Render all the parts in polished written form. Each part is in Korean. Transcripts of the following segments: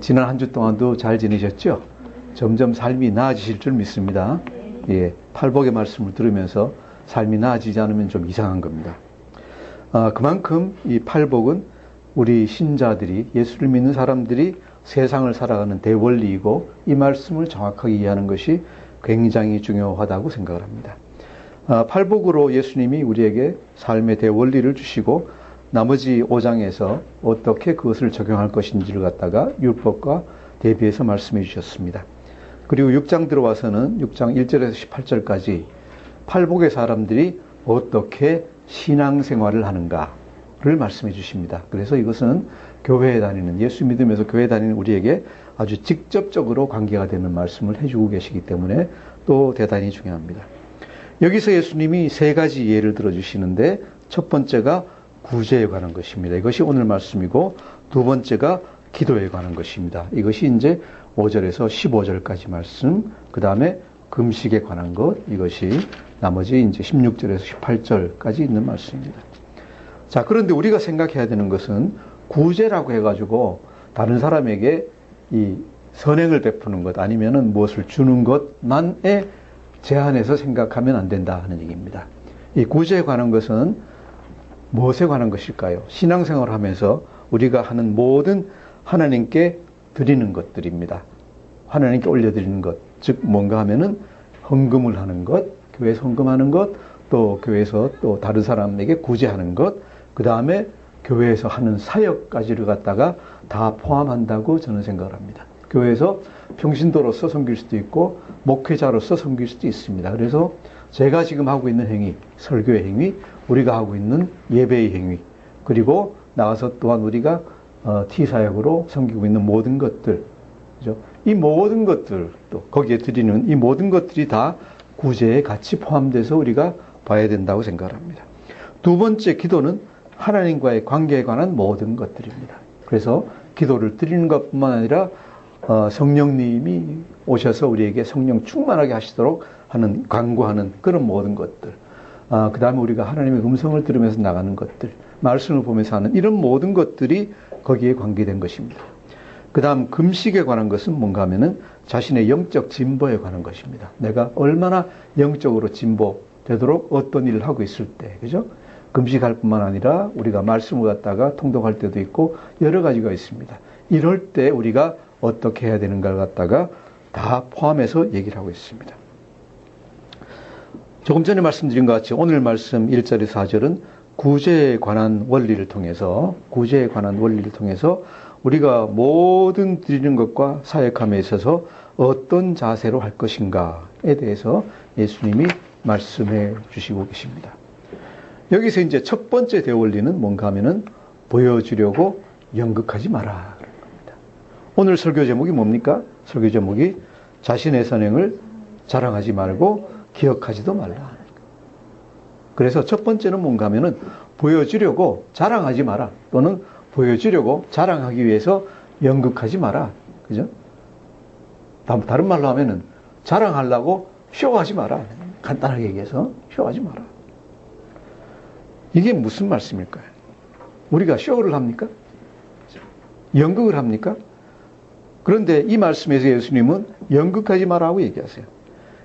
지난 한 주 동안도 잘 지내셨죠? 점점 삶이 나아지실 줄 믿습니다. 예, 팔복의 말씀을 들으면서 삶이 나아지지 않으면 좀 이상한 겁니다. 그만큼 이 팔복은 우리 신자들이, 예수를 믿는 사람들이 세상을 살아가는 대원리이고, 이 말씀을 정확하게 이해하는 것이 굉장히 중요하다고 생각을 합니다. 팔복으로 예수님이 우리에게 삶의 대원리를 주시고, 나머지 5장에서 어떻게 그것을 적용할 것인지를 갖다가 율법과 대비해서 말씀해 주셨습니다. 그리고 6장 들어와서는 6장 1절에서 18절까지 팔복의 사람들이 어떻게 신앙생활을 하는가를 말씀해 주십니다. 그래서 이것은 교회에 다니는, 예수 믿으면서 교회에 다니는 우리에게 아주 직접적으로 관계가 되는 말씀을 해주고 계시기 때문에 또 대단히 중요합니다. 여기서 예수님이 세 가지 예를 들어주시는데, 첫 번째가 구제에 관한 것입니다. 이것이 오늘 말씀이고, 두 번째가 기도에 관한 것입니다. 이것이 이제 5절에서 15절까지 말씀, 그 다음에 금식에 관한 것, 이것이 나머지 이제 16절에서 18절까지 있는 말씀입니다. 자, 그런데 우리가 생각해야 되는 것은 구제라고 해가지고 다른 사람에게 이 선행을 베푸는 것, 아니면은 무엇을 주는 것만에 제한해서 생각하면 안 된다 하는 얘기입니다. 이 구제에 관한 것은 무엇에 관한 것일까요? 신앙생활을 하면서 우리가 하는 모든 하나님께 드리는 것들입니다. 하나님께 올려드리는 것, 즉 뭔가 하면은 헌금을 하는 것, 교회에서 헌금하는 것, 또 교회에서 또 다른 사람에게 구제하는 것, 그 다음에 교회에서 하는 사역까지를 갖다가 다 포함한다고 저는 생각을 합니다. 교회에서 평신도로서 섬길 수도 있고 목회자로서 섬길 수도 있습니다. 그래서 제가 지금 하고 있는 행위, 설교의 행위, 우리가 하고 있는 예배의 행위, 그리고 나가서 또한 우리가 T사역으로 섬기고 있는 모든 것들, 그죠? 이 모든 것들, 또 거기에 드리는 이 모든 것들이 다 구제에 같이 포함돼서 우리가 봐야 된다고 생각을 합니다. 두 번째, 기도는 하나님과의 관계에 관한 모든 것들입니다. 그래서 기도를 드리는 것뿐만 아니라 성령님이 오셔서 우리에게 성령 충만하게 하시도록 하는, 간구하는 그런 모든 것들, 그 다음에 우리가 하나님의 음성을 들으면서 나가는 것들, 말씀을 보면서 하는 이런 모든 것들이 거기에 관계된 것입니다. 그 다음 금식에 관한 것은 뭔가 하면은 자신의 영적 진보에 관한 것입니다. 내가 얼마나 영적으로 진보되도록 어떤 일을 하고 있을 때, 그죠? 금식할 뿐만 아니라 우리가 말씀을 갖다가 통독할 때도 있고 여러 가지가 있습니다. 이럴 때 우리가 어떻게 해야 되는가를 갖다가 다 포함해서 얘기를 하고 있습니다. 조금 전에 말씀드린 것 같이 오늘 말씀 1절에서 4절은 구제에 관한 원리를 통해서, 구제에 관한 원리를 통해서 우리가 모든 드리는 것과 사역함에 있어서 어떤 자세로 할 것인가에 대해서 예수님이 말씀해 주시고 계십니다. 여기서 이제 첫 번째 대원리는 뭔가 하면은 보여주려고 연극하지 마라 그런 겁니다. 오늘 설교 제목이 뭡니까? 설교 제목이 자신의 선행을 자랑하지 말고 기억하지도 말라. 그래서 첫 번째는 뭔가 하면은 보여주려고 자랑하지 마라, 또는 보여주려고 자랑하기 위해서 연극하지 마라. 그죠? 다른 말로 하면은 자랑하려고 쇼하지 마라. 간단하게 얘기해서 쇼하지 마라. 이게 무슨 말씀일까요? 우리가 쇼를 합니까? 연극을 합니까? 그런데 이 말씀에서 예수님은 연극하지 마라고 얘기하세요.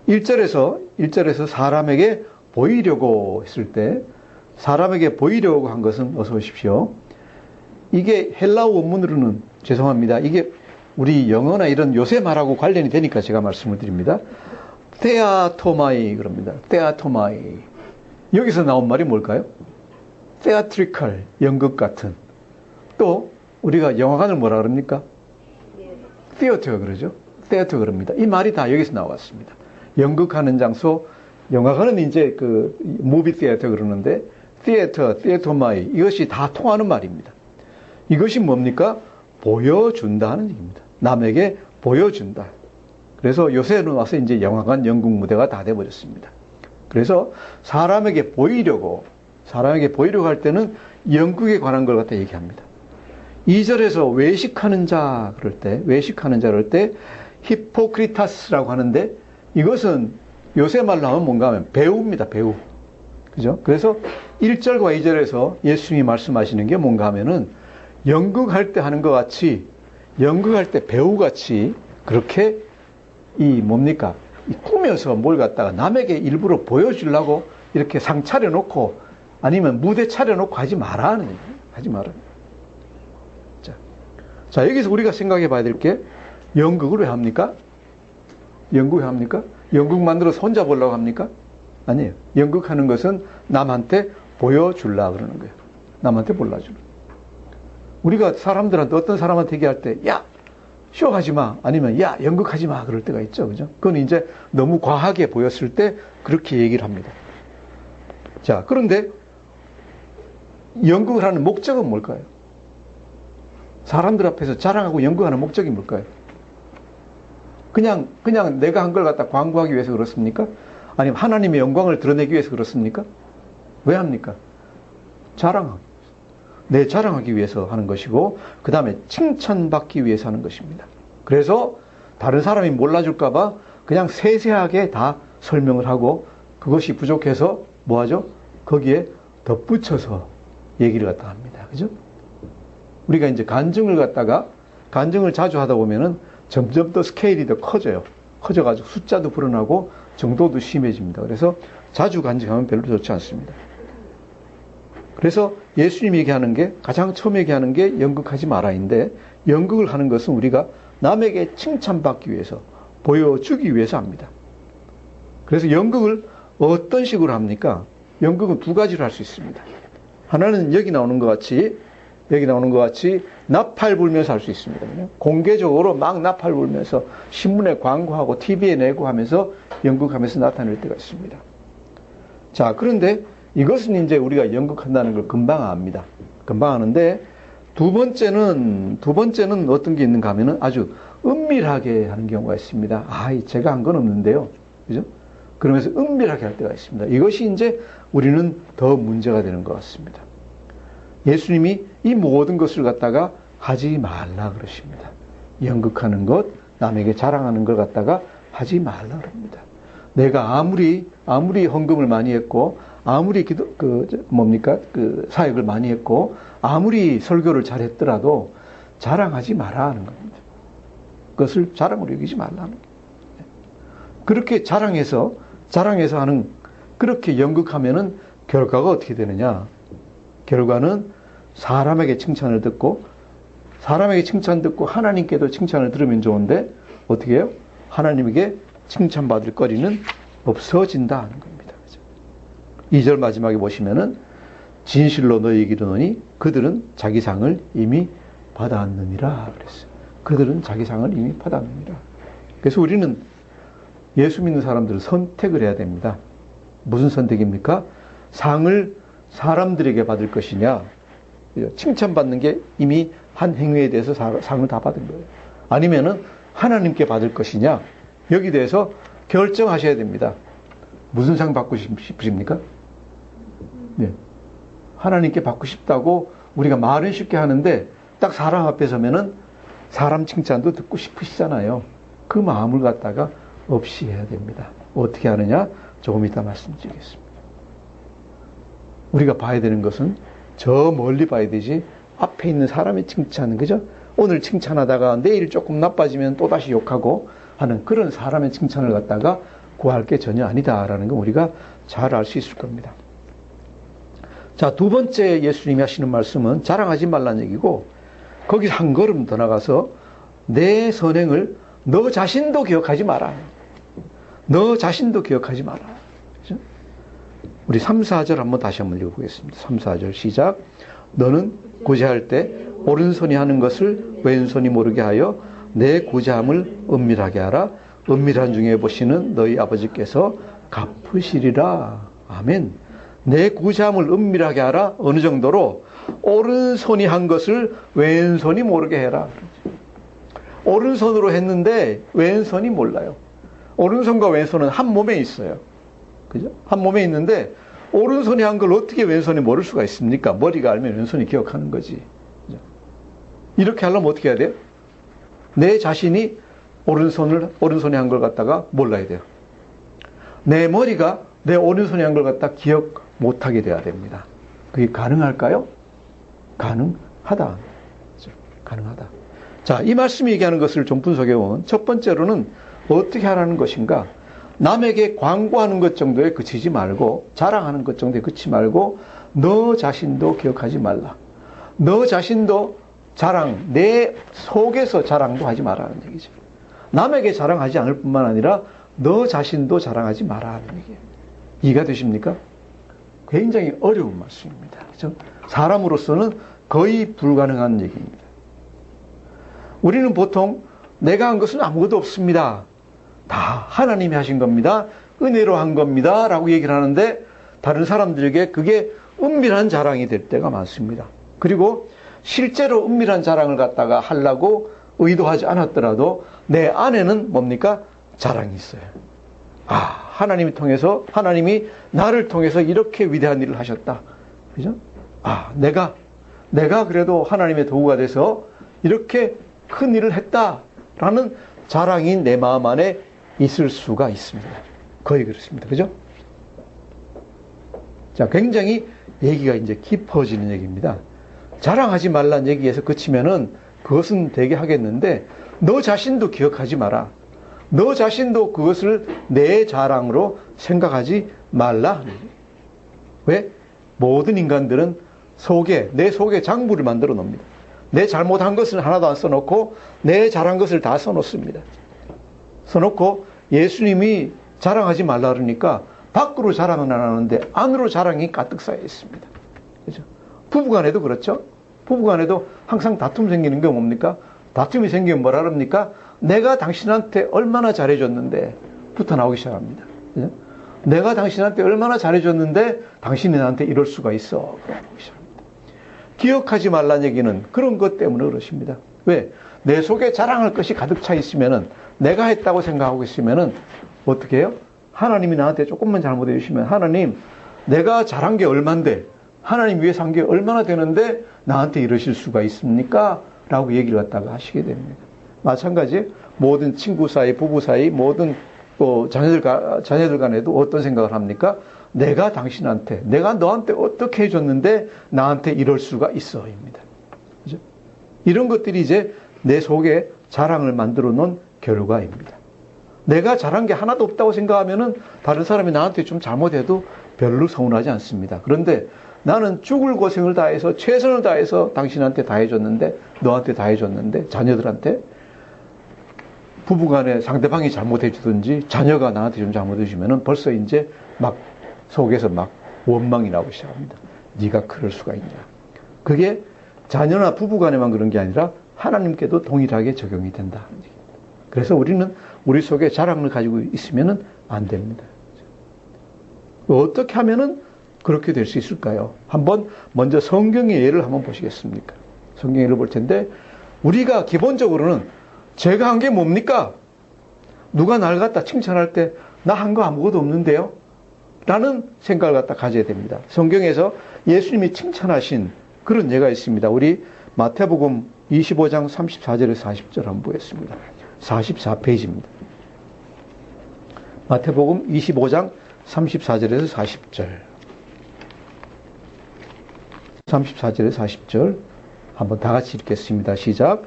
1절에서 사람에게 보이려고 했을 때, 사람에게 보이려고 한 것은, 어서 오십시오, 이게 헬라어 원문으로는, 죄송합니다, 이게 우리 영어나 이런 요새 말하고 관련이 되니까 제가 말씀을 드립니다. 테아토마이 그럽니다. 테아토마이. 여기서 나온 말이 뭘까요? theatrical, 연극 같은. 또 우리가 영화관을 뭐라 그럽니까? theater 그러죠. theater 그럽니다. 이 말이 다 여기서 나왔습니다. 연극하는 장소, 영화관은 이제 그 movie theater 그러는데 theater, theatomai, 이것이 다 통하는 말입니다. 이것이 뭡니까? 보여준다 하는 얘기입니다. 남에게 보여준다. 그래서 요새는 와서 이제 영화관, 연극 무대가 다 돼버렸습니다. 그래서 사람에게 보이려고 할 때는 연극에 관한 걸 갖다 얘기합니다. 2절에서 외식하는 자 그럴 때 히포크리타스라고 하는데, 이것은 요새 말로 하면 뭔가 하면 배우입니다. 배우. 그죠? 그래서 1절과 2절에서 예수님이 말씀하시는 게 뭔가 하면은 연극할 때 하는 것 같이 연극할 때 배우같이 그렇게 이 꾸며서 뭘 갖다가 남에게 일부러 보여주려고 이렇게 상 차려놓고 아니면 무대 차려놓고 하지 마라 하는 얘기예요. 하지 마라. 자, 여기서 우리가 생각해 봐야 될 게 연극을 왜 합니까? 연극 왜 합니까? 연극 만들어서 혼자 보려고 합니까? 아니에요. 연극하는 것은 남한테 보여주려고 그러는 거예요. 남한테 보여주는. 우리가 사람들한테 어떤 사람한테 얘기할 때 야! 쇼하지 마. 아니면 야! 연극하지 마. 그럴 때가 있죠. 그죠? 그건 이제 너무 과하게 보였을 때 그렇게 얘기를 합니다. 자, 그런데 연극을 하는 목적은 뭘까요? 사람들 앞에서 자랑하고 연극하는 목적이 뭘까요? 그냥 내가 한 걸 갖다 광고하기 위해서 그렇습니까? 아니면 하나님의 영광을 드러내기 위해서 그렇습니까? 왜 합니까? 자랑하기 위해서. 내 자랑하기 위해서 하는 것이고, 그 다음에 칭찬받기 위해서 하는 것입니다. 그래서 다른 사람이 몰라줄까봐 그냥 세세하게 다 설명을 하고, 그것이 부족해서 뭐 하죠? 거기에 덧붙여서 얘기를 갖다 합니다. 그죠? 우리가 이제 간증을 자주 하다 보면은 점점 더 스케일이 더 커져요. 커져가지고 숫자도 불어나고 정도도 심해집니다. 그래서 자주 간증하면 별로 좋지 않습니다. 그래서 예수님이 얘기하는 게, 가장 처음 얘기하는 게 연극하지 마라인데, 연극을 하는 것은 우리가 남에게 칭찬받기 위해서, 보여주기 위해서 합니다. 그래서 연극을 어떤 식으로 합니까? 연극은 두 가지로 할 수 있습니다. 하나는 여기 나오는 것 같이 나팔 불면서 할 수 있습니다. 공개적으로 막 나팔 불면서 신문에 광고하고 TV에 내고 하면서 연극하면서 나타낼 때가 있습니다. 자, 그런데 이것은 이제 우리가 연극한다는 걸 금방 압니다. 금방 아는데, 두 번째는 어떤 게 있는가 하면은 아주 은밀하게 하는 경우가 있습니다. 제가 한 건 없는데요. 그죠? 그러면서 은밀하게 할 때가 있습니다. 이것이 이제 우리는 더 문제가 되는 것 같습니다. 예수님이 이 모든 것을 갖다가 하지 말라 그러십니다. 연극하는 것, 남에게 자랑하는 걸 갖다가 하지 말라 그럽니다. 내가 아무리 헌금을 많이 했고, 아무리 사역을 많이 했고, 아무리 설교를 잘했더라도 자랑하지 마라 하는 겁니다. 그것을 자랑으로 여기지 말라는 거예요. 그렇게 자랑해서 하는, 그렇게 연극하면은 결과가 어떻게 되느냐? 결과는 사람에게 칭찬을 듣고 하나님께도 칭찬을 들으면 좋은데, 어떻게 해요? 하나님에게 칭찬받을 거리는 없어진다 하는 겁니다. 2절 마지막에 보시면은 진실로 너희에게 이르노니 그들은 자기 상을 이미 받았느니라 그랬어요. 그들은 자기 상을 이미 받았느니라. 그래서 우리는 예수 믿는 사람들은 선택을 해야 됩니다. 무슨 선택입니까? 상을 사람들에게 받을 것이냐, 칭찬받는 게 이미 한 행위에 대해서 상을 다 받은 거예요. 아니면은 하나님께 받을 것이냐, 여기 대해서 결정하셔야 됩니다. 무슨 상 받고 싶으십니까? 네. 하나님께 받고 싶다고 우리가 말은 쉽게 하는데, 딱 사람 앞에 서면은 사람 칭찬도 듣고 싶으시잖아요. 그 마음을 갖다가 없이 해야 됩니다. 어떻게 하느냐? 조금 이따 말씀드리겠습니다. 우리가 봐야 되는 것은 저 멀리 봐야 되지, 앞에 있는 사람의 칭찬, 그죠? 오늘 칭찬하다가 내일 조금 나빠지면 또다시 욕하고 하는 그런 사람의 칭찬을 갖다가 구할 게 전혀 아니다라는 건 우리가 잘 알 수 있을 겁니다. 자, 두 번째 예수님이 하시는 말씀은 자랑하지 말라는 얘기고, 거기서 한 걸음 더 나가서 내 선행을 너 자신도 기억하지 마라. 너 자신도 기억하지 마라. 그렇죠? 우리 3, 4절 다시 한번 읽어보겠습니다. 3, 4절 시작. 너는 구제할 때 오른손이 하는 것을 왼손이 모르게 하여 내 구제함을 은밀하게 하라. 은밀한 중에 보시는 너희 아버지께서 갚으시리라. 아멘. 내 구제함을 은밀하게 하라. 어느 정도로? 오른손이 한 것을 왼손이 모르게 해라. 오른손으로 했는데 왼손이 몰라요. 오른손과 왼손은 한 몸에 있어요. 그죠? 한 몸에 있는데 오른손이 한 걸 어떻게 왼손이 모를 수가 있습니까? 머리가 알면 왼손이 기억하는 거지. 그죠? 이렇게 하려면 어떻게 해야 돼요? 내 자신이 오른손이 한 걸 갖다가 몰라야 돼요. 내 머리가 내 오른손이 한 걸 갖다 기억 못하게 돼야 됩니다. 그게 가능할까요? 가능하다. 가능하다. 자, 이 말씀이 얘기하는 것을 좀 분석해 보면 첫 번째로는 어떻게 하라는 것인가? 남에게 광고하는 것 정도에 그치지 말고, 자랑하는 것 정도에 그치지 말고 너 자신도 기억하지 말라. 너 자신도 자랑, 내 속에서 자랑도 하지 말라는 얘기죠. 남에게 자랑하지 않을 뿐만 아니라 너 자신도 자랑하지 말라는 얘기예요. 이해가 되십니까? 굉장히 어려운 말씀입니다. 그렇죠? 사람으로서는 거의 불가능한 얘기입니다. 우리는 보통 내가 한 것은 아무것도 없습니다. 다 하나님이 하신 겁니다. 은혜로 한 겁니다. 라고 얘기를 하는데 다른 사람들에게 그게 은밀한 자랑이 될 때가 많습니다. 그리고 실제로 은밀한 자랑을 갖다가 하려고 의도하지 않았더라도 내 안에는 뭡니까? 자랑이 있어요. 아, 하나님이 나를 통해서 이렇게 위대한 일을 하셨다. 그죠? 아, 내가 그래도 하나님의 도구가 돼서 이렇게 큰 일을 했다라는 자랑이 내 마음 안에 있을 수가 있습니다. 거의 그렇습니다. 그죠? 자, 굉장히 얘기가 이제 깊어지는 얘기입니다. 자랑하지 말란 얘기에서 그치면은 그것은 되게 하겠는데 너 자신도 기억하지 마라. 너 자신도 그것을 내 자랑으로 생각하지 말라. 왜? 모든 인간들은 내 속에 장부를 만들어 놓습니다. 내 잘못한 것은 하나도 안 써놓고 내 잘한 것을 다 써놓습니다. 써놓고 예수님이 자랑하지 말라 그러니까 밖으로 자랑은 안 하는데 안으로 자랑이 가득 쌓여 있습니다. 그죠? 부부간에도 그렇죠? 부부간에도 항상 다툼 생기는 게 뭡니까? 다툼이 생기면 뭐라 그럽니까? 내가 당신한테 얼마나 잘해줬는데 부터 나오기 시작합니다. 그죠? 내가 당신한테 얼마나 잘해줬는데 당신이 나한테 이럴 수가 있어. 나오기 시작합니다. 기억하지 말란 얘기는 그런 것 때문에 그러십니다. 왜? 내 속에 자랑할 것이 가득 차 있으면은 내가 했다고 생각하고 있으면은 어떻게 해요? 하나님이 나한테 조금만 잘못해 주시면 하나님 내가 잘한 게 얼만데 하나님 위해서 한 게 얼마나 되는데 나한테 이러실 수가 있습니까? 라고 얘기를 갖다가 하시게 됩니다. 마찬가지 모든 친구 사이, 부부 사이, 모든 자녀들 간에도 어떤 생각을 합니까? 내가 너한테 어떻게 해줬는데 나한테 이럴 수가 있어입니다. 그죠? 이런 것들이 이제 내 속에 자랑을 만들어 놓은 결과입니다. 내가 잘한 게 하나도 없다고 생각하면은 다른 사람이 나한테 좀 잘못해도 별로 서운하지 않습니다. 그런데 나는 죽을 고생을 다해서 최선을 다해서 당신한테 다 해줬는데 너한테 다 해줬는데 자녀들한테 부부간에 상대방이 잘못해 주든지 자녀가 나한테 좀 잘못해 주면은 벌써 이제 막 속에서 막 원망이 나오기 시작합니다. 네가 그럴 수가 있냐. 그게 자녀나 부부간에만 그런 게 아니라 하나님께도 동일하게 적용이 된다. 그래서 우리는 우리 속에 자랑을 가지고 있으면은 안 됩니다. 어떻게 하면은 그렇게 될 수 있을까요? 먼저 성경의 예를 한번 보시겠습니까? 성경의 예를 볼 텐데, 우리가 기본적으로는 제가 한 게 뭡니까? 누가 날 갖다 칭찬할 때, 나 한 거 아무것도 없는데요? 라는 생각을 갖다 가져야 됩니다. 성경에서 예수님이 칭찬하신 그런 예가 있습니다. 우리 마태복음 25장 34절에서 40절 한번 보겠습니다. 44페이지입니다. 마태복음 25장 34절에서 40절. 34절에서 40절 한번 다 같이 읽겠습니다. 시작.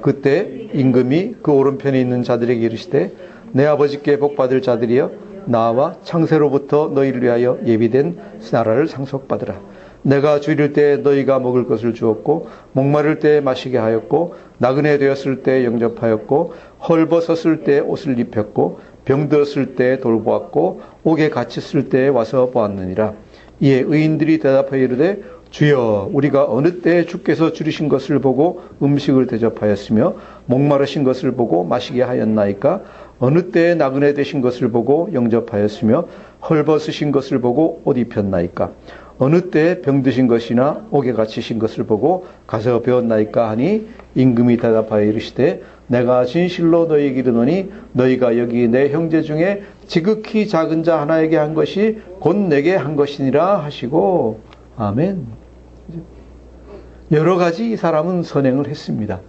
그때 임금이 그 오른편에 있는 자들에게 이르시되 내 아버지께 복받을 자들이여 나와 창세로부터 너희를 위하여 예비된 나라를 상속받으라. 내가 주일 때 너희가 먹을 것을 주었고 목마를 때 마시게 하였고 나그네 되었을 때 영접하였고 헐벗었을 때 옷을 입혔고 병들었을 때 돌보았고 옥에 갇혔을 때 와서 보았느니라. 이에 의인들이 대답하여 이르되 주여 우리가 어느 때 주께서 줄이신 것을 보고 음식을 대접하였으며 목마르신 것을 보고 마시게 하였나이까? 어느 때 나그네 되신 것을 보고 영접하였으며 헐벗으신 것을 보고 옷 입혔나이까? 어느 때 병드신 것이나 옥에 갇히신 것을 보고 가서 배웠나이까 하니 임금이 대답하여 이르시되 내가 진실로 너희에게 이르노니 너희가 여기 내 형제 중에 지극히 작은 자 하나에게 한 것이 곧 내게 한 것이니라 하시고 아멘. 여러 가지 이 사람은 선행을 했습니다.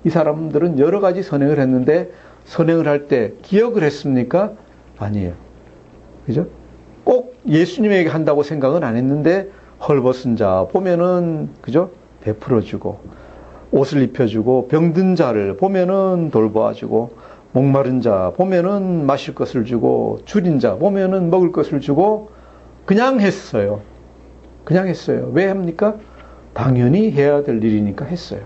이 사람들은 여러 가지 선행을 했는데 선행을 할 때 기억을 했습니까? 아니에요. 그죠? 꼭 예수님에게 한다고 생각은 안 했는데 헐벗은 자 보면은 그죠? 베풀어주고 옷을 입혀주고 병든 자를 보면은 돌보아주고 목마른 자 보면은 마실 것을 주고 줄인 자 보면은 먹을 것을 주고 그냥 했어요. 그냥 했어요. 왜 합니까? 당연히 해야 될 일이니까 했어요.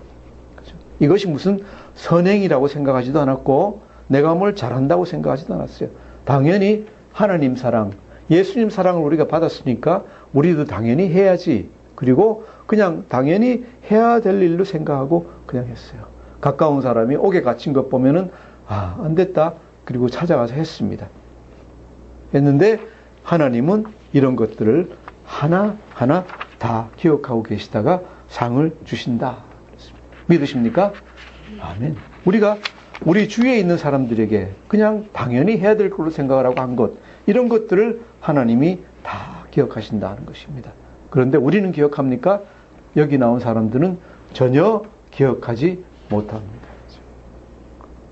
그렇죠? 이것이 무슨 선행이라고 생각하지도 않았고 내가 뭘 잘한다고 생각하지도 않았어요. 당연히 하나님 사랑, 예수님 사랑을 우리가 받았으니까 우리도 당연히 해야지. 그리고 그냥 당연히 해야 될 일로 생각하고 그냥 했어요. 가까운 사람이 옥에 갇힌 것 보면은 안 됐다. 그리고 찾아가서 했습니다. 했는데 하나님은 이런 것들을 하나하나 다 기억하고 계시다가 상을 주신다. 믿으십니까? 아멘. 우리가 우리 주위에 있는 사람들에게 그냥 당연히 해야 될 걸로 생각을 하고 한 것, 이런 것들을 하나님이 다 기억하신다는 것입니다. 그런데 우리는 기억합니까? 여기 나온 사람들은 전혀 기억하지 못합니다.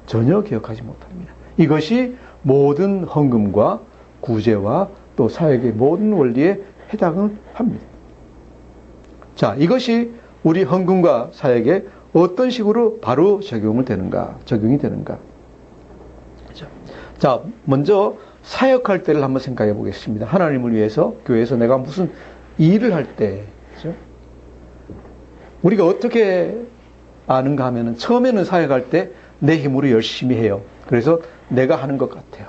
전혀 기억하지 못합니다. 이것이 모든 헌금과 구제와 또 사역의 모든 원리에 해당을 합니다. 자, 이것이 우리 헌금과 사역에 어떤 식으로 바로 적용이 되는가? 자, 먼저 사역할 때를 한번 생각해 보겠습니다. 하나님을 위해서 교회에서 내가 무슨 일을 할 때, 그렇죠? 우리가 어떻게 아는가 하면은 처음에는 사역할 때 내 힘으로 열심히 해요. 그래서 내가 하는 것 같아요.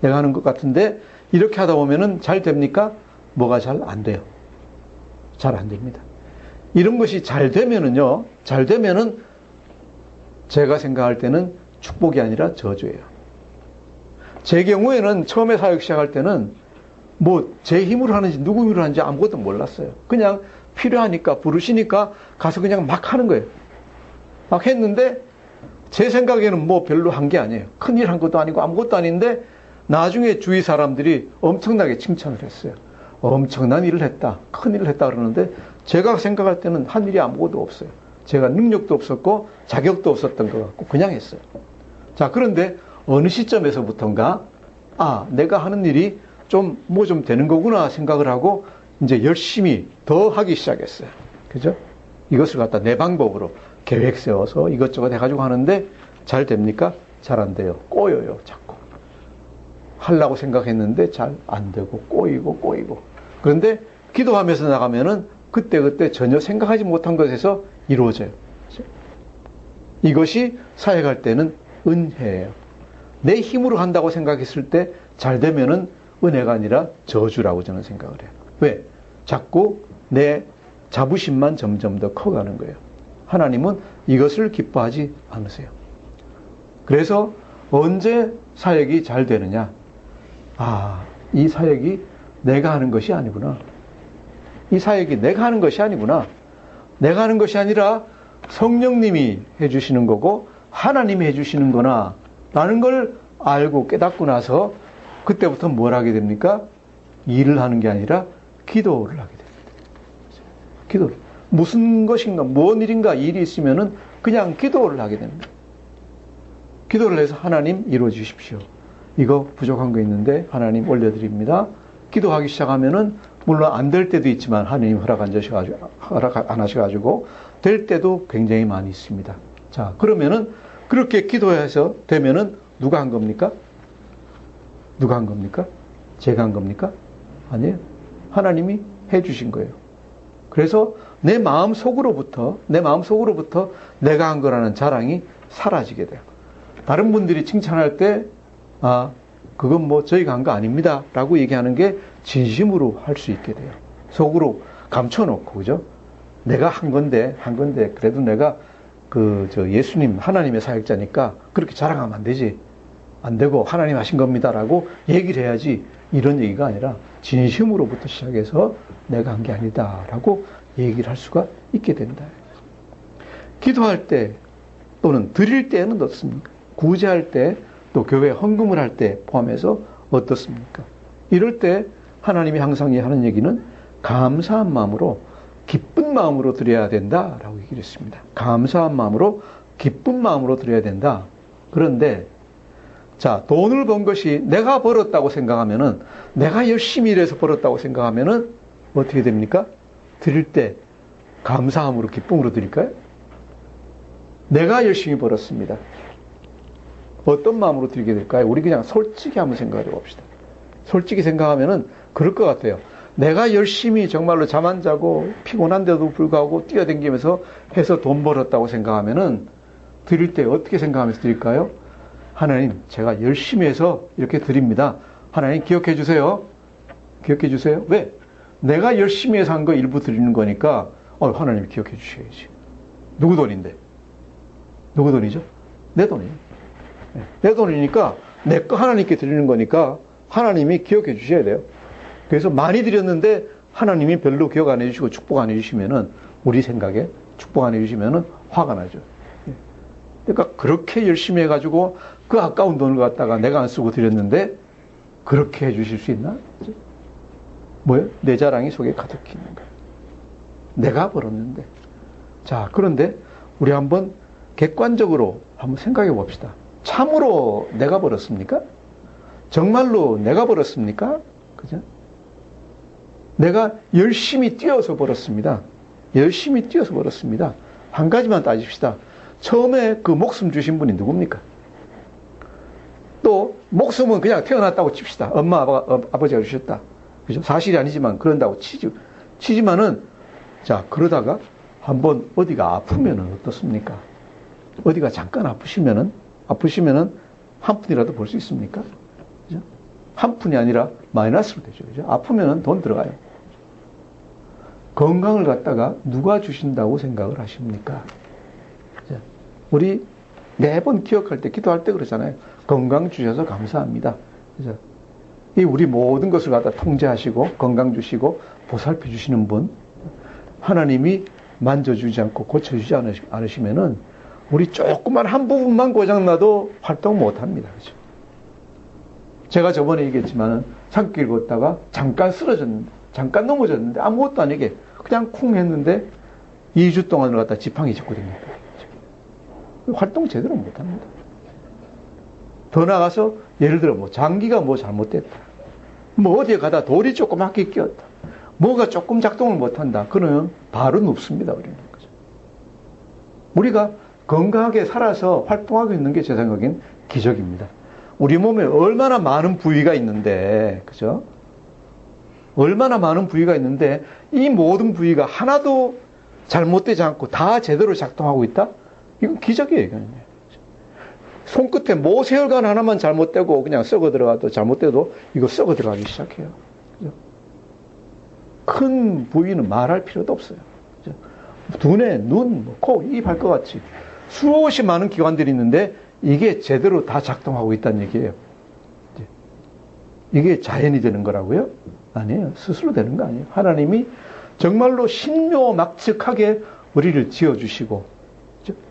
내가 하는 것 같은데 이렇게 하다 보면은 잘 됩니까? 뭐가 잘 안 돼요. 잘 안 됩니다. 이런 것이 잘 되면은요, 잘 되면은 제가 생각할 때는 축복이 아니라 저주예요. 제 경우에는 처음에 사역 시작할 때는 뭐 제 힘으로 하는지 누구 힘으로 하는지 아무것도 몰랐어요. 그냥 필요하니까 부르시니까 가서 그냥 막 하는 거예요. 막 했는데 제 생각에는 뭐 별로 한 게 아니에요. 큰일 한 것도 아니고 아무것도 아닌데 나중에 주위 사람들이 엄청나게 칭찬을 했어요. 엄청난 일을 했다. 큰 일을 했다 그러는데 제가 생각할 때는 한 일이 아무것도 없어요. 제가 능력도 없었고 자격도 없었던 것 같고 그냥 했어요. 자, 그런데 어느 시점에서부턴가 내가 하는 일이 좀 되는 거구나 생각을 하고 이제 열심히 더 하기 시작했어요. 그죠? 이것을 갖다 내 방법으로 계획 세워서 이것저것 해가지고 하는데 잘 됩니까? 잘 안 돼요. 꼬여요, 자꾸. 하려고 생각했는데 잘 안 되고 꼬이고. 그런데 기도하면서 나가면은 그때 전혀 생각하지 못한 것에서 이루어져요. 그렇죠? 이것이 사역할 때는 은혜예요. 내 힘으로 한다고 생각했을 때 잘 되면은 은혜가 아니라 저주라고 저는 생각을 해요. 왜? 자꾸 내 자부심만 점점 더 커가는 거예요. 하나님은 이것을 기뻐하지 않으세요. 그래서 언제 사역이 잘 되느냐? 이 사역이 내가 하는 것이 아니구나. 이 사역이 내가 하는 것이 아니구나. 내가 하는 것이 아니라 성령님이 해주시는 거고 하나님이 해주시는 거나 라는 걸 알고 깨닫고 나서 그때부터 뭘 하게 됩니까? 일을 하는 게 아니라 기도를 하게 됩니다. 기도를. 무슨 것인가, 뭔 일인가 일이 있으면은 그냥 기도를 하게 됩니다. 기도를 해서 하나님 이루어 주십시오. 이거 부족한 거 있는데 하나님 올려드립니다. 기도하기 시작하면은 물론 안 될 때도 있지만 하나님 허락 안 하셔가지고 될 때도 굉장히 많이 있습니다. 자, 그러면은 그렇게 기도해서 되면은 누가 한 겁니까? 누가 한 겁니까? 제가 한 겁니까? 아니에요. 하나님이 해주신 거예요. 그래서 내 마음 속으로부터 내가 한 거라는 자랑이 사라지게 돼요. 다른 분들이 칭찬할 때 그건 뭐 저희가 한 거 아닙니다 라고 얘기하는 게 진심으로 할 수 있게 돼요. 속으로 감춰놓고, 그죠? 내가 한 건데 그래도 내가 예수님 하나님의 사역자니까 그렇게 자랑하면 안 되지. 안 되고 하나님 하신 겁니다라고 얘기를 해야지. 이런 얘기가 아니라 진심으로부터 시작해서 내가 한 게 아니다라고 얘기를 할 수가 있게 된다. 기도할 때 또는 드릴 때는 어떻습니까? 구제할 때 또 교회 헌금을 할 때 포함해서 어떻습니까? 이럴 때 하나님이 항상 하는 얘기는 감사한 마음으로 기쁜 마음으로 드려야 된다라고 얘기를 했습니다. 감사한 마음으로 기쁜 마음으로 드려야 된다. 그런데 자, 돈을 번 것이 내가 벌었다고 생각하면은, 내가 열심히 일해서 벌었다고 생각하면은 어떻게 됩니까? 드릴 때 감사함으로 기쁨으로 드릴까요? 내가 열심히 벌었습니다. 어떤 마음으로 드리게 될까요? 우리 그냥 솔직히 한번 생각해 봅시다. 솔직히 생각하면은 그럴 것 같아요. 내가 열심히 정말로 잠 안 자고 피곤한데도 불구하고 뛰어다니면서 해서 돈 벌었다고 생각하면은 드릴 때 어떻게 생각하면서 드릴까요? 하나님, 제가 열심히 해서 이렇게 드립니다. 하나님 기억해 주세요. 기억해 주세요. 왜? 내가 열심히 해서 한 거 일부 드리는 거니까 하나님 기억해 주셔야지. 누구 돈인데? 누구 돈이죠? 내 돈이에요. 내 돈이니까 내 거 하나님께 드리는 거니까 하나님이 기억해 주셔야 돼요. 그래서 많이 드렸는데 하나님이 별로 기억 안 해주시고 축복 안 해주시면은 우리 생각에 축복 안 해주시면은 화가 나죠. 그러니까 그렇게 열심히 해가지고 그 아까운 돈을 갖다가 내가 안 쓰고 드렸는데 그렇게 해주실 수 있나? 뭐예요? 내 자랑이 속에 가득히 있는 거예요. 내가 벌었는데. 자, 그런데 우리 한번 객관적으로 한번 생각해 봅시다. 참으로 내가 벌었습니까? 정말로 내가 벌었습니까? 그죠? 내가 열심히 뛰어서 벌었습니다. 열심히 뛰어서 벌었습니다. 한 가지만 따집시다. 처음에 그 목숨 주신 분이 누굽니까? 또 목숨은 그냥 태어났다고 칩시다. 엄마, 아버지가 주셨다. 그죠? 사실이 아니지만 그런다고 치지만은 자, 그러다가 한번 어디가 아프면은 어떻습니까? 어디가 잠깐 아프시면은 한 푼이라도 벌 수 있습니까? 그죠? 한 푼이 아니라 마이너스로 되죠. 그죠? 아프면은 돈 들어가요. 건강을 갖다가 누가 주신다고 생각을 하십니까? 그죠? 우리 매번 기억할 때, 기도할 때 그러잖아요. 건강 주셔서 감사합니다. 그죠? 이 우리 모든 것을 갖다 통제하시고 건강 주시고 보살펴 주시는 분, 하나님이 만져주지 않고 고쳐주지 않으시면은 우리 조그만 한 부분만 고장나도 활동 못 합니다. 그죠? 제가 저번에 얘기했지만은 산길 걷다가 잠깐 쓰러졌는데, 잠깐 넘어졌는데 아무것도 아니게 그냥 쿵 했는데 2주 동안을 갖다 지팡이 짚고 다닙니다. 활동 제대로 못 합니다. 더 나가서 예를 들어 뭐 장기가 뭐 잘못됐다. 뭐 어디에 가다 돌이 조그맣게 끼었다. 뭐가 조금 작동을 못한다. 그러면 바로 눕습니다. 우리는. 그죠? 우리가 건강하게 살아서 활동하고 있는 게 제 생각엔 기적입니다. 우리 몸에 얼마나 많은 부위가 있는데, 그죠? 얼마나 많은 부위가 있는데 이 모든 부위가 하나도 잘못되지 않고 다 제대로 작동하고 있다? 이건 기적이에요. 이거는. 손끝에 모세혈관 하나만 잘못되고 그냥 썩어 들어가도 잘못돼도 이거 썩어 들어가기 시작해요. 그죠? 큰 부위는 말할 필요도 없어요. 그죠? 두뇌, 눈, 코, 입 할 것 같이 수없이 많은 기관들이 있는데 이게 제대로 다 작동하고 있다는 얘기예요. 이게 자연이 되는 거라고요? 아니에요. 스스로 되는 거 아니에요. 하나님이 정말로 신묘막측하게 우리를 지어주시고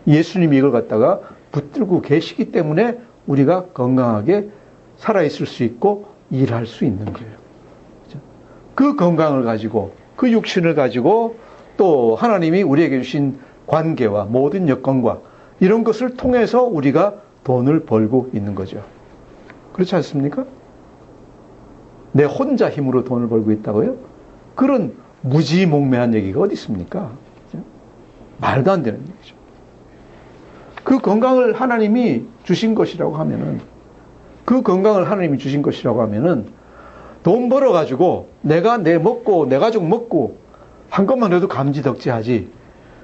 예수님이 이걸 갖다가 붙들고 계시기 때문에 우리가 건강하게 살아있을 수 있고 일할 수 있는 거예요. 그 건강을 가지고 그 육신을 가지고 또 하나님이 우리에게 주신 관계와 모든 여건과 이런 것을 통해서 우리가 돈을 벌고 있는 거죠. 그렇지 않습니까? 내 혼자 힘으로 돈을 벌고 있다고요? 그런 무지몽매한 얘기가 어디 있습니까? 말도 안 되는 얘기죠. 그 건강을 하나님이 주신 것이라고 하면은, 그 건강을 하나님이 주신 것이라고 하면은, 돈 벌어가지고 내가 내 먹고 내 가족 먹고 한 것만 해도 감지덕지하지,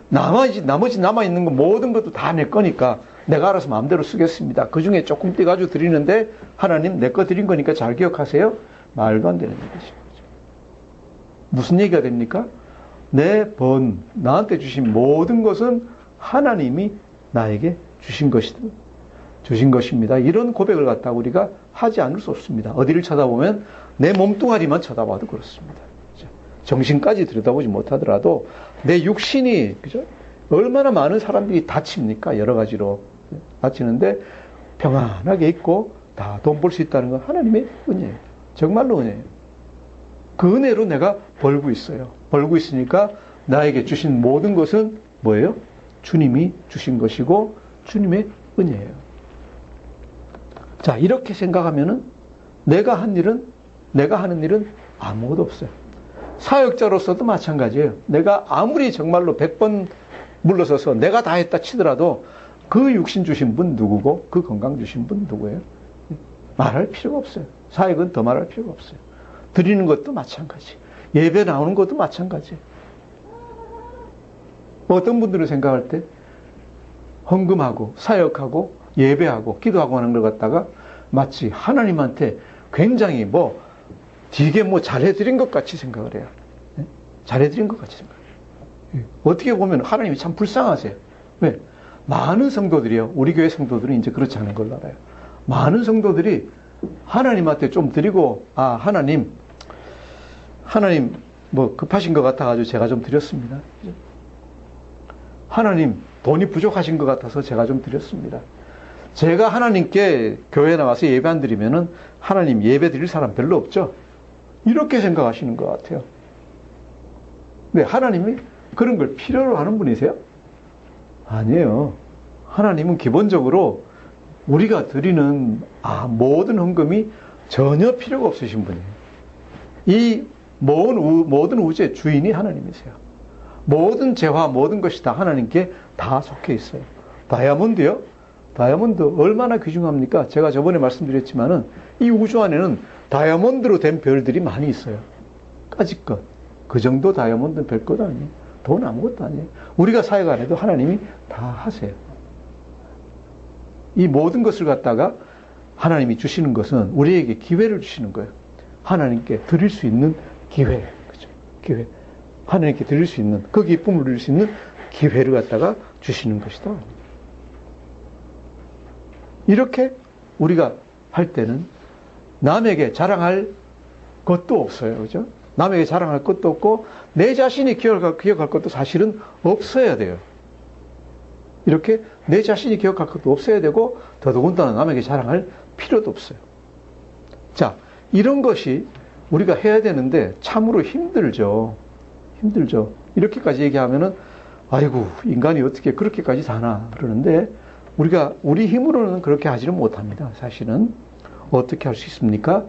나머지 남아있는 거 모든 것도 다 내 거니까 내가 알아서 마음대로 쓰겠습니다. 그 중에 조금 떼가지고 드리는데 하나님 내 거 드린 거니까 잘 기억하세요. 말도 안 되는 얘기죠. 무슨 얘기가 됩니까? 나한테 주신 모든 것은 하나님이 나에게 주신 것입니다. 이런 고백을 갖다 우리가 하지 않을 수 없습니다. 어디를 쳐다보면 내 몸뚱아리만 쳐다봐도 그렇습니다. 정신까지 들여다보지 못하더라도 내 육신이, 그죠? 얼마나 많은 사람들이 다칩니까? 여러 가지로 다치는데 평안하게 있고 다 돈 벌 수 있다는 건 하나님의 은혜예요. 정말로 은혜예요. 그 은혜로 내가 벌고 있어요. 벌고 있으니까 나에게 주신 모든 것은 뭐예요? 주님이 주신 것이고 주님의 은혜예요. 자, 이렇게 생각하면은 내가 하는 일은 아무것도 없어요. 사역자로서도 마찬가지예요. 내가 아무리 정말로 100번 물러서서 내가 다 했다 치더라도 그 육신 주신 분 누구고 그 건강 주신 분 누구예요? 말할 필요가 없어요. 사역은 더 말할 필요가 없어요. 드리는 것도 마찬가지. 예배 나오는 것도 마찬가지. 어떤 분들은 생각할 때 헌금하고 사역하고 예배하고 기도하고 하는 걸 갖다가 마치 하나님한테 굉장히 되게 잘해드린 것 같이 생각을 해요. 잘해드린 것 같이 생각해요. 어떻게 보면 하나님이 참 불쌍하세요. 왜? 많은 성도들이요. 우리 교회 성도들은 이제 그렇지 않은 걸로 알아요. 많은 성도들이 하나님한테 좀 드리고, 하나님 급하신 것 같아가지고 제가 좀 드렸습니다. 하나님 돈이 부족하신 것 같아서 제가 좀 드렸습니다. 제가 하나님께 교회 나와서 예배 안 드리면은 하나님 예배 드릴 사람 별로 없죠? 이렇게 생각하시는 것 같아요. 네, 하나님이 그런 걸 필요로 하는 분이세요? 아니에요. 하나님은 기본적으로 우리가 드리는 모든 헌금이 전혀 필요가 없으신 분이에요. 이 모든 우주의 주인이 하나님이세요. 모든 재화, 모든 것이 다 하나님께 다 속해 있어요. 다이아몬드 얼마나 귀중합니까? 제가 저번에 말씀드렸지만은 이 우주 안에는 다이아몬드로 된 별들이 많이 있어요. 까짓것. 그 정도 다이아몬드는 별것 아니에요. 돈 아무것도 아니에요. 우리가 사역 안 해도 하나님이 다 하세요. 이 모든 것을 갖다가 하나님이 주시는 것은 우리에게 기회를 주시는 거예요. 하나님께 드릴 수 있는 기회. 그죠? 기회. 하나님께 드릴 수 있는, 그 기쁨을 누릴 수 있는 기회를 갖다가 주시는 것이다. 이렇게 우리가 할 때는 남에게 자랑할 것도 없어요. 그죠? 남에게 자랑할 것도 없고, 내 자신이 기억할 것도 사실은 없어야 돼요. 이렇게 내 자신이 기억할 것도 없어야 되고, 더더군다나 남에게 자랑할 필요도 없어요. 자, 이런 것이 우리가 해야 되는데, 참으로 힘들죠. 이렇게까지 얘기하면은, 아이고, 인간이 어떻게 그렇게까지 사나, 그러는데, 우리 힘으로는 그렇게 하지는 못합니다. 사실은. 어떻게 할 수 있습니까?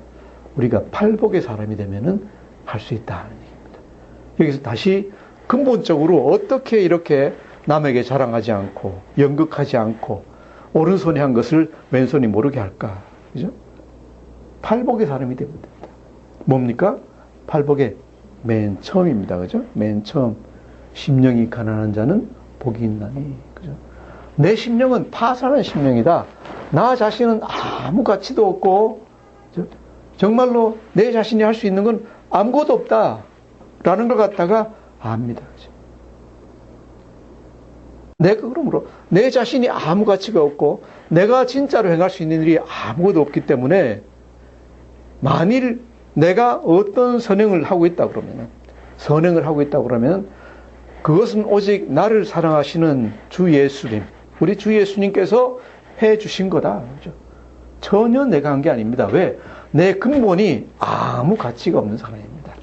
우리가 팔복의 사람이 되면은 할 수 있다는 얘기입니다. 여기서 다시 근본적으로 어떻게 이렇게 남에게 자랑하지 않고, 연극하지 않고, 오른손이 한 것을 왼손이 모르게 할까? 그죠? 팔복의 사람이 되면 됩니다. 뭡니까? 팔복의 맨 처음입니다. 그죠? 맨 처음. 심령이 가난한 자는 복이 있나니. 그죠? 내 심령은 파산한 심령이다. 나 자신은 아무 가치도 없고, 정말로 내 자신이 할 수 있는 건 아무것도 없다. 라는 걸 갖다가 압니다. 그죠? 그러므로 내 자신이 아무 가치가 없고, 내가 진짜로 행할 수 있는 일이 아무것도 없기 때문에, 만일 내가 어떤 선행을 하고 있다 그러면, 그것은 오직 나를 사랑하시는 주 예수님, 우리 주 예수님께서 해 주신 거다. 그죠? 전혀 내가 한 게 아닙니다. 왜? 내 근본이 아무 가치가 없는 사람입니다.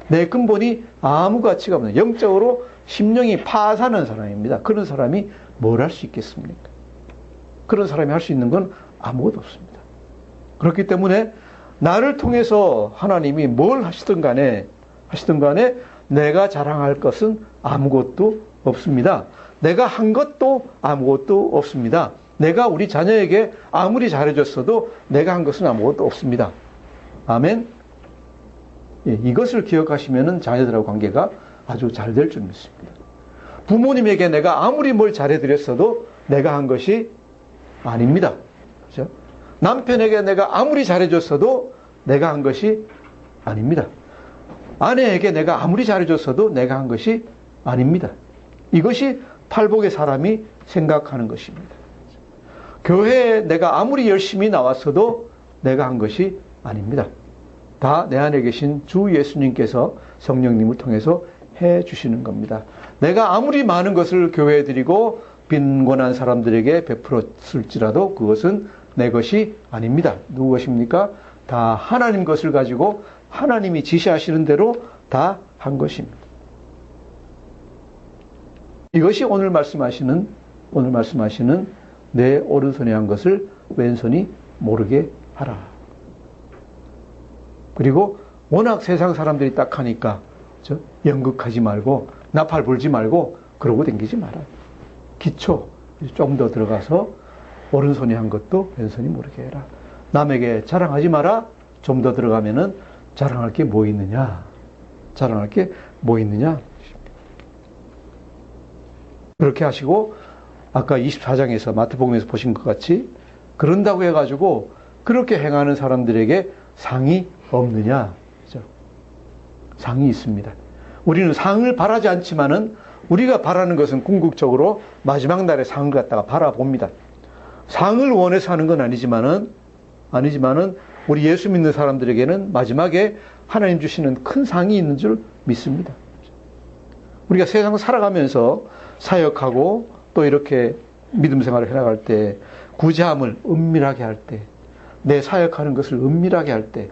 내 근본이 아무 가치가 없는, 영적으로 심령이 파산한 사람입니다. 그런 사람이 뭘 할 수 있겠습니까? 그런 사람이 할 수 있는 건 아무것도 없습니다. 그렇기 때문에 나를 통해서 하나님이 뭘 하시든 간에 내가 자랑할 것은 아무것도 없습니다. 내가 한 것도 아무것도 없습니다. 내가 우리 자녀에게 아무리 잘해줬어도 내가 한 것은 아무것도 없습니다. 아멘? 예, 이것을 기억하시면 자녀들하고 관계가 아주 잘 될 줄 믿습니다. 부모님에게 내가 아무리 뭘 잘해드렸어도 내가 한 것이 아닙니다. 그렇죠? 남편에게 내가 아무리 잘해줬어도 내가 한 것이 아닙니다. 아내에게 내가 아무리 잘해줬어도 내가 한 것이 아닙니다. 이것이 팔복의 사람이 생각하는 것입니다. 교회에 내가 아무리 열심히 나왔어도 내가 한 것이 아닙니다. 다 내 안에 계신 주 예수님께서 성령님을 통해서 해 주시는 겁니다. 내가 아무리 많은 것을 교회에 드리고 빈곤한 사람들에게 베풀었을지라도 그것은 내 것이 아닙니다. 누구 것입니까? 다 하나님 것을 가지고 하나님이 지시하시는 대로 다 한 것입니다. 이것이 오늘 말씀하시는 내 오른손에 한 것을 왼손이 모르게 하라. 그리고 워낙 세상 사람들이 딱 하니까 연극하지 말고 나팔 불지 말고 그러고 댕기지 마라. 기초 조금 더 들어가서 오른손이 한 것도 왼손이 모르게 해라. 남에게 자랑하지 마라. 좀 더 들어가면은 자랑할 게 뭐 있느냐? 자랑할 게 뭐 있느냐? 그렇게 하시고 아까 24장에서 마태복음에서 보신 것 같이 그런다고 해가지고 그렇게 행하는 사람들에게 상이 없느냐? 그죠? 상이 있습니다. 우리는 상을 바라지 않지만은 우리가 바라는 것은 궁극적으로 마지막 날에 상을 갖다가 바라봅니다. 상을 원해서 하는 건 아니지만은 우리 예수 믿는 사람들에게는 마지막에 하나님 주시는 큰 상이 있는 줄 믿습니다. 우리가 세상 살아가면서 사역하고 또 이렇게 믿음 생활을 해나갈 때 구제함을 은밀하게 할 때, 내 사역하는 것을 은밀하게 할 때,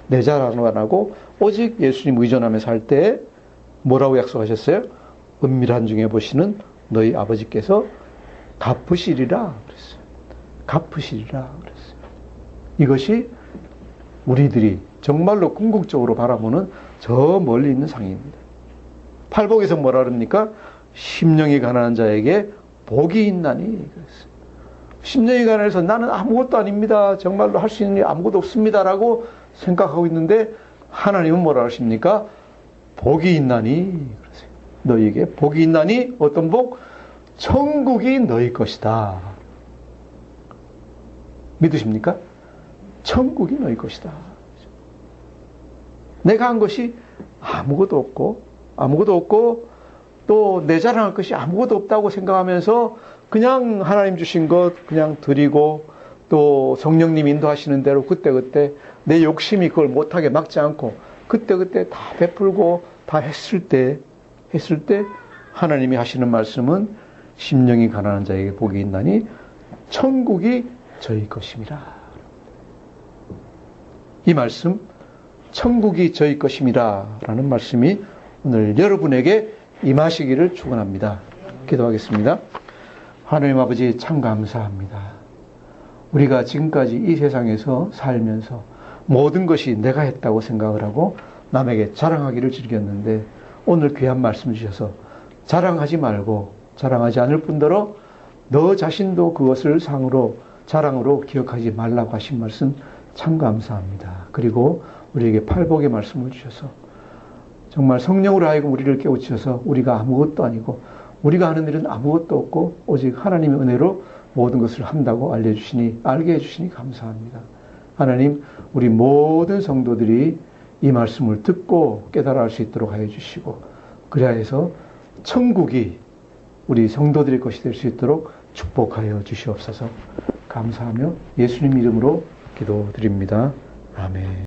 내 자랑을 안 하고 오직 예수님 의존하면서 할 때 뭐라고 약속하셨어요? 은밀한 중에 보시는 너희 아버지께서 갚으시리라 그랬어요. 갚으시리라 그랬어요. 이것이 우리들이 정말로 궁극적으로 바라보는 저 멀리 있는 상입니다. 팔복에서 뭐라 그럽니까? 심령이 가난한 자에게 복이 있나니 그랬어요. 심령이 가난해서 나는 아무것도 아닙니다. 정말로 할 수 있는 게 아무것도 없습니다라고 생각하고 있는데 하나님은 뭐라 하십니까? 복이 있나니 그러세요. 너희에게 복이 있나니 어떤 복? 천국이 너희 것이다. 믿으십니까? 천국이 너희 것이다. 내가 한 것이 아무것도 없고 또 내 자랑할 것이 아무것도 없다고 생각하면서 그냥 하나님 주신 것 그냥 드리고 또 성령님 인도하시는 대로 그때그때 내 욕심이 그걸 못하게 막지 않고 그때그때 다 베풀고 다 했을 때 하나님이 하시는 말씀은 심령이 가난한 자에게 복이 있나니 천국이 저희 것임이라. 이 말씀 천국이 저희 것임이라 라는 말씀이 오늘 여러분에게 임하시기를 축원합니다. 기도하겠습니다. 하나님 아버지 참 감사합니다. 우리가 지금까지 이 세상에서 살면서 모든 것이 내가 했다고 생각을 하고 남에게 자랑하기를 즐겼는데 오늘 귀한 말씀 주셔서 자랑하지 말고 자랑하지 않을 뿐더러 너 자신도 그것을 상으로 자랑으로 기억하지 말라고 하신 말씀 참 감사합니다. 그리고 우리에게 팔복의 말씀을 주셔서 정말 성령으로 하여금 우리를 깨우치셔서 우리가 아무것도 아니고 우리가 하는 일은 아무것도 없고 오직 하나님의 은혜로 모든 것을 한다고 알게 해주시니 감사합니다. 하나님, 우리 모든 성도들이 이 말씀을 듣고 깨달아 할 수 있도록 하여 주시고 그래야 해서 천국이 우리 성도들의 것이 될 수 있도록 축복하여 주시옵소서. 감사하며 예수님 이름으로 기도드립니다. 아멘.